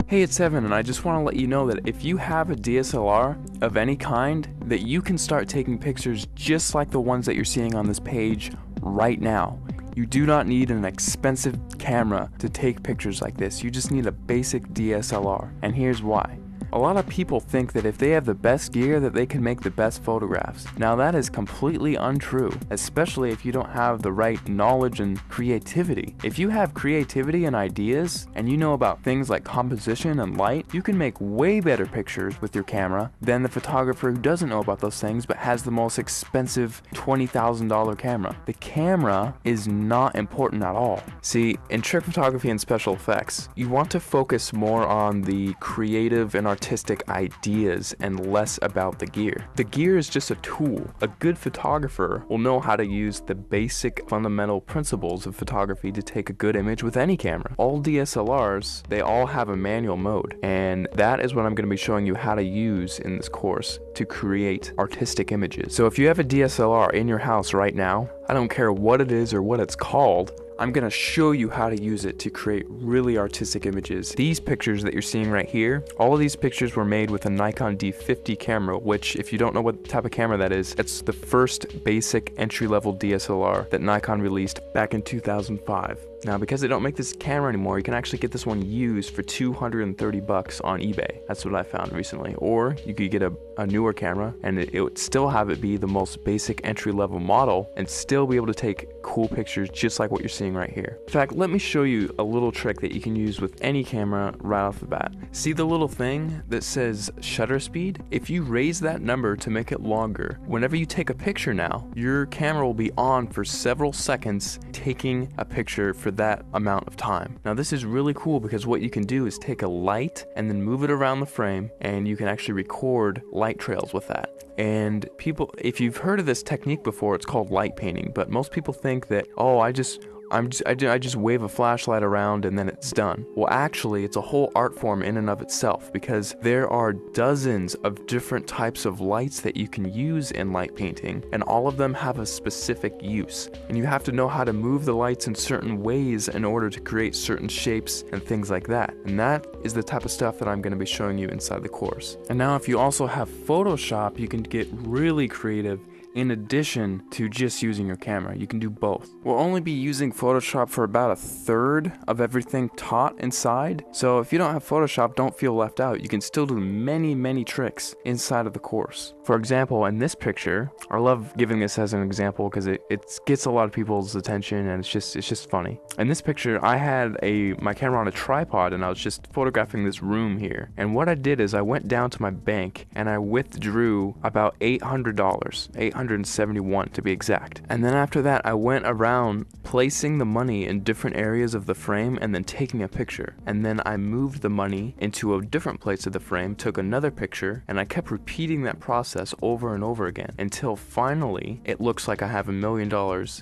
Hey, it's Evan, and I just want to let you know that if you have a DSLR of any kind, that you can start taking pictures just like the ones that you're seeing on this page right now. You do not need an expensive camera to take pictures like this. You just need a basic DSLR, and here's why. A lot of people think that if they have the best gear that they can make the best photographs. Now that is completely untrue, especially if you don't have the right knowledge and creativity. If you have creativity and ideas, and you know about things like composition and light, you can make way better pictures with your camera than the photographer who doesn't know about those things but has the most expensive $20,000 camera. The camera is not important at all. See, in trick photography and special effects, you want to focus more on the creative and artistic ideas and less about the gear. The gear is just a tool. A good photographer will know how to use the basic fundamental principles of photography to take a good image with any camera. All DSLRs, they all have a manual mode, and that is what I'm going to be showing you how to use in this course to create artistic images. So if you have a DSLR in your house right now, I don't care what it is or what it's called, I'm gonna show you how to use it to create really artistic images. These pictures that you're seeing right here, all of these pictures were made with a Nikon D50 camera, which, if you don't know what type of camera that is, it's the first basic entry-level DSLR that Nikon released back in 2005. Now, because they don't make this camera anymore, you can actually get this one used for $230 on eBay. That's what I found recently. Or you could get a newer camera and it would still have it be the most basic entry-level model and still be able to take cool pictures just like what you're seeing right here. In fact, let me show you a little trick that you can use with any camera right off the bat. See the little thing that says shutter speed? If you raise that number to make it longer, whenever you take a picture now, your camera will be on for several seconds taking a picture for that amount of time. Now this is really cool because what you can do is take a light and then move it around the frame, and you can actually record light trails with that. And people, if you've heard of this technique before, it's called light painting, but most people think that, oh, I just wave a flashlight around and then it's done. Well, actually, it's a whole art form in and of itself, because there are dozens of different types of lights that you can use in light painting, and all of them have a specific use. And you have to know how to move the lights in certain ways in order to create certain shapes and things like that. And that is the type of stuff that I'm going to be showing you inside the course. And now if you also have Photoshop, you can get really creative. In addition to just using your camera, you can do both. We'll only be using Photoshop for about a third of everything taught inside, so if you don't have Photoshop, don't feel left out. You can still do many tricks inside of the course. For example, in this picture, I love giving this as an example because it gets a lot of people's attention, and it's just funny. In this picture, I had my camera on a tripod and I was just photographing this room here. And what I did is I went down to my bank and I withdrew about $800, $871 to be exact. And then after that, I went around placing the money in different areas of the frame and then taking a picture. And then I moved the money into a different place of the frame, took another picture, and I kept repeating that process over and over again until finally it looks like I have $1 million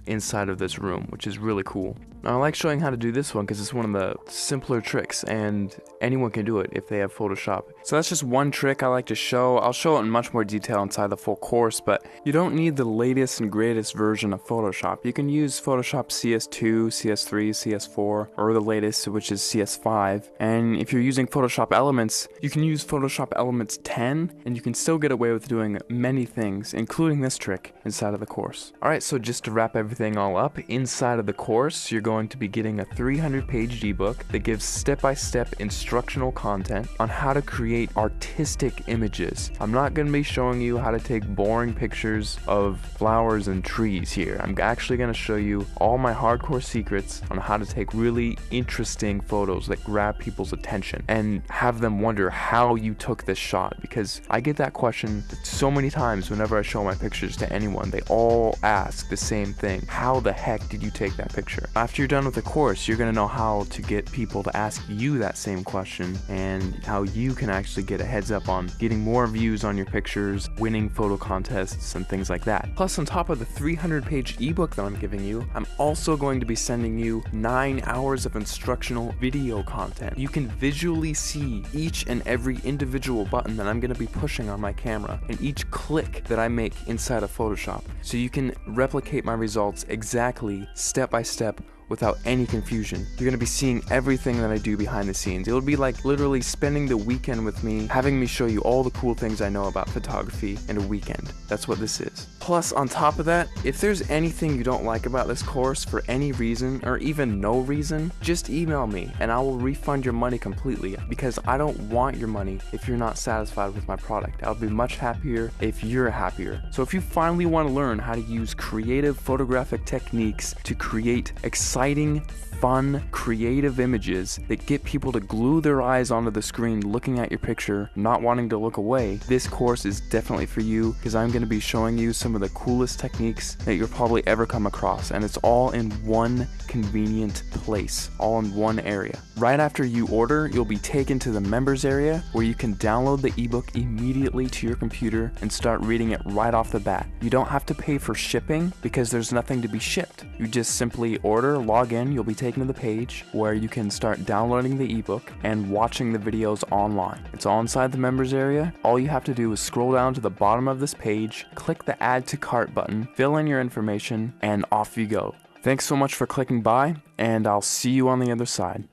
inside of this room, which is really cool. Now, I like showing how to do this one because it's one of the simpler tricks and anyone can do it if they have Photoshop. So that's just one trick I like to show. I'll show it in much more detail inside the full course, but you don't need the latest and greatest version of Photoshop. You can use Photoshop CS2, CS3, CS4, or the latest, which is CS5. And if you're using Photoshop Elements, you can use Photoshop Elements 10, and you can still get away with doing many things, including this trick, inside of the course. Alright, so just to wrap everything all up, inside of the course, you're going to be getting a 300-page ebook that gives step-by-step instructional content on how to create artistic images. I'm not going to be showing you how to take boring pictures of flowers and trees here. I'm actually going to show you all my hardcore secrets on how to take really interesting photos that grab people's attention and have them wonder how you took this shot, because I get that question so many times whenever I show my pictures to anyone. They all ask the same thing: how the heck did you take that picture? After you're done with the course, you're going to know how to get people to ask you that same question and how you can actually get a heads up on getting more views on your pictures, winning photo contests, and things like that. Plus, on top of the 300-page ebook that I'm giving you, I'm also going to be sending you 9 hours of instructional video content. You can visually see each and every individual button that I'm going to be pushing on my camera and each click that I make inside of Photoshop, so you can replicate my results exactly step by step without any confusion. You're gonna be seeing everything that I do behind the scenes. It'll be like literally spending the weekend with me, having me show you all the cool things I know about photography in a weekend. That's what this is. Plus, on top of that, if there's anything you don't like about this course for any reason, or even no reason, just email me and I will refund your money completely, because I don't want your money if you're not satisfied with my product. I'll be much happier if you're happier. So if you finally want to learn how to use creative photographic techniques to create exciting, fun, creative images that get people to glue their eyes onto the screen looking at your picture, not wanting to look away, this course is definitely for you, because I'm going to be showing you some of the coolest techniques that you'll probably ever come across, and it's all in one convenient place, all in one area. Right after you order, you'll be taken to the members area where you can download the ebook immediately to your computer and start reading it right off the bat. You don't have to pay for shipping because there's nothing to be shipped. You just simply order, log in, you'll be taken to the page where you can start downloading the ebook and watching the videos online. It's all inside the members area. All you have to do is scroll down to the bottom of this page, click the add to cart button, fill in your information, and off you go. Thanks so much for clicking by, and I'll see you on the other side.